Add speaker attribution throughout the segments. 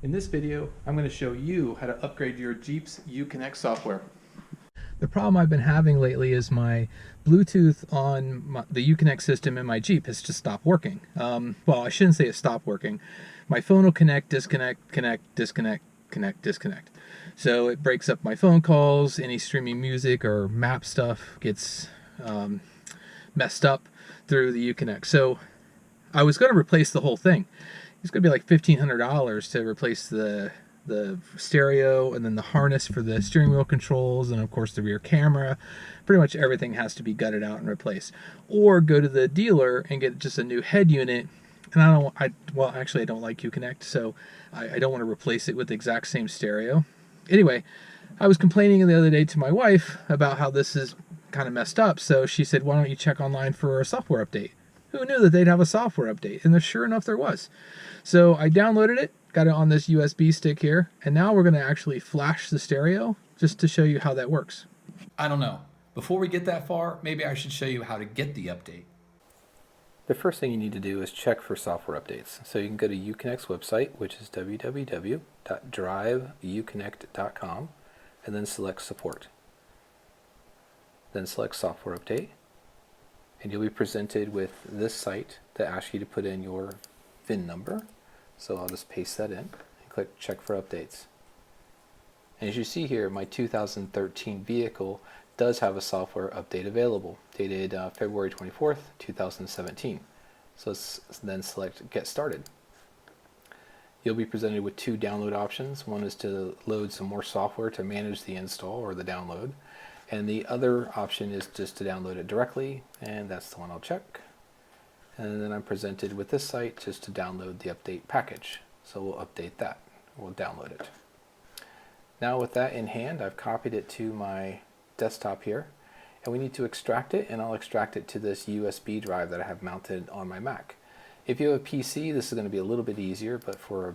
Speaker 1: In this video, I'm going to show you how to upgrade your Jeep's Uconnect software. The problem I've been having lately is my Bluetooth on the Uconnect system in my Jeep has just stopped working. Well, I shouldn't say it stopped working. My phone will connect, disconnect, connect, disconnect, connect, disconnect. So it breaks up my phone calls, any streaming music or map stuff gets messed up through the Uconnect. So I was going to replace the whole thing. It's going to be like $1,500 to replace the stereo and then the harness for the steering wheel controls and of course the rear camera. Pretty much everything has to be gutted out and replaced. Or go to the dealer and get just a new head unit. And I don't like Uconnect, so I don't want to replace it with the exact same stereo. Anyway, I was complaining the other day to my wife about how this is kind of messed up, so she said, why don't you check online for a software update? Who knew that they'd have a software update? And sure enough, there was. So I downloaded it, got it on this USB stick here, and now we're going to actually flash the stereo just to show you how that works.
Speaker 2: I don't know. Before we get that far, maybe I should show you how to get the update.
Speaker 3: The first thing you need to do is check for software updates. So you can go to Uconnect's website, which is www.driveuconnect.com, and then select support. Then select software update, and you'll be presented with this site that asks you to put in your VIN number. So I'll just paste that in and click check for updates. And as you see here, my 2013 vehicle does have a software update available, dated February 24th, 2017. So then select Get Started. You'll be presented with two download options. One is to load some more software to manage the install or the download. And the other option is just to download it directly, and that's the one I'll check. And then I'm presented with this site just to download the update package. So we'll update that. We'll download it. Now with that in hand, I've copied it to my desktop here, and we need to extract it, and I'll extract it to this USB drive that I have mounted on my Mac. If you have a PC, this is going to be a little bit easier, but for a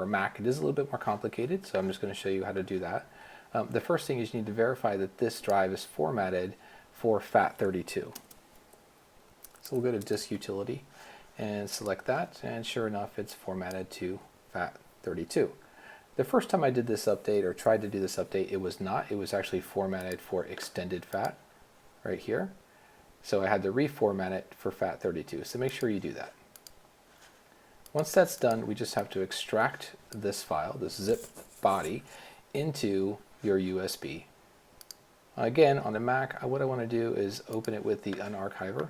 Speaker 3: Mac, it is a little bit more complicated, so I'm just going to show you how to do that. The first thing is you need to verify that this drive is formatted for FAT32. So we'll go to Disk Utility and select that, and sure enough, it's formatted to FAT32. The first time I did this update, or tried to do this update, it was not. It was actually formatted for extended FAT right here. So I had to reformat it for FAT32. So make sure you do that. Once that's done, we just have to extract this file, this zip body, into your USB. Again, on the Mac, what I want to do is open it with the Unarchiver.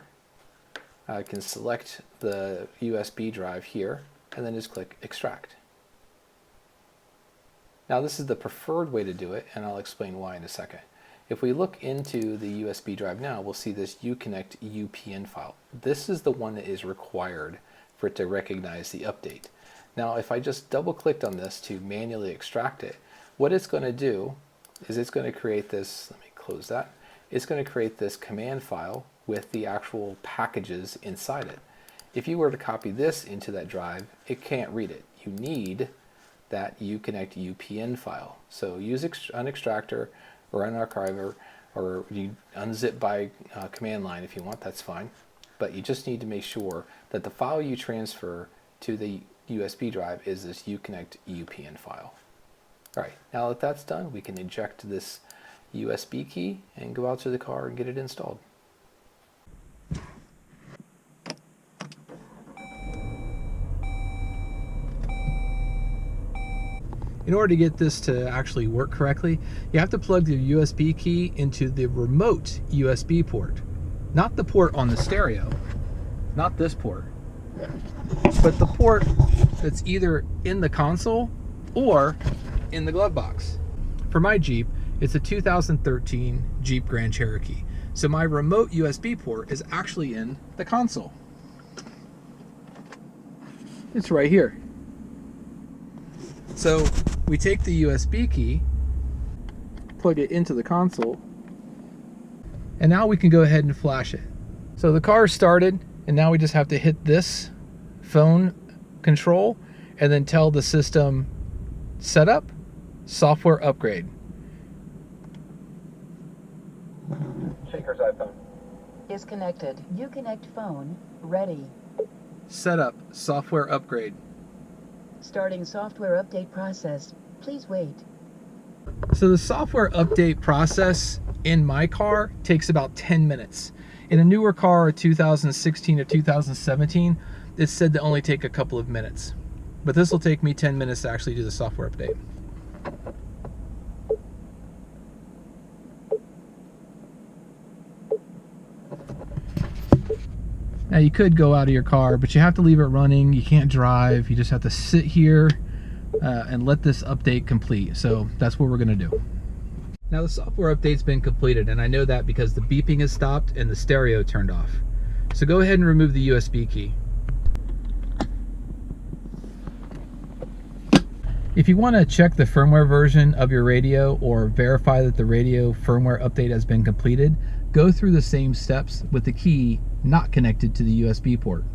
Speaker 3: I can select the USB drive here and then just click Extract. Now this is the preferred way to do it, and I'll explain why in a second. If we look into the USB drive now, we'll see this Uconnect UPN file. This is the one that is required for it to recognize the update. Now if I just double clicked on this to manually extract it, what it's going to do is it's going to create this, let me close that, it's going to create this command file with the actual packages inside it. If you were to copy this into that drive, it can't read it. You need that Uconnect UPN file. So use an extractor or an archiver, or you unzip by command line if you want, that's fine. But you just need to make sure that the file you transfer to the USB drive is this Uconnect UPN file. Alright, now that that's done, we can eject this USB key and go out to the car and get it installed.
Speaker 1: In order to get this to actually work correctly, you have to plug the USB key into the remote USB port. Not the port on the stereo, not this port, but the port that's either in the console or in the glove box. For my Jeep, it's a 2013 Jeep Grand Cherokee. So my remote USB port is actually in the console. It's right here. So we take the USB key, plug it into the console, and now we can go ahead and flash it. So the car started, and now we just have to hit this phone control and then tell the system setup, software upgrade.
Speaker 3: Shaker's iPhone.
Speaker 4: Is connected. Uconnect phone ready.
Speaker 1: Setup, software upgrade.
Speaker 4: Starting software update process. Please wait.
Speaker 1: So the software update process in my car takes about 10 minutes. In a newer car, a 2016 or 2017, it's said to only take a couple of minutes. But this will take me 10 minutes to actually do the software update. Now you could go out of your car, but you have to leave it running. You can't drive. You just have to sit here and let this update complete. So that's what we're gonna do. Now the software update's been completed, and I know that because the beeping has stopped and the stereo turned off. So go ahead and remove the USB key. If you want to check the firmware version of your radio or verify that the radio firmware update has been completed, go through the same steps with the key not connected to the USB port.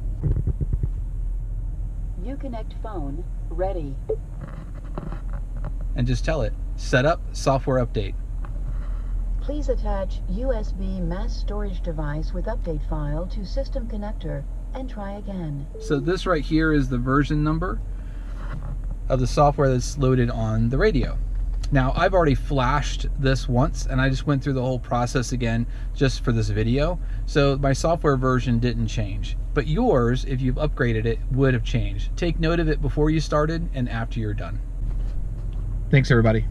Speaker 4: Uconnect phone ready.
Speaker 1: And just tell it, set up software update.
Speaker 4: Please attach USB mass storage device with update file to system connector and try again.
Speaker 1: So this right here is the version number of the software that's loaded on the radio. Now I've already flashed this once and I just went through the whole process again just for this video. So my software version didn't change, but yours, if you've upgraded it, would have changed. Take note of it before you started and after you're done. Thanks everybody.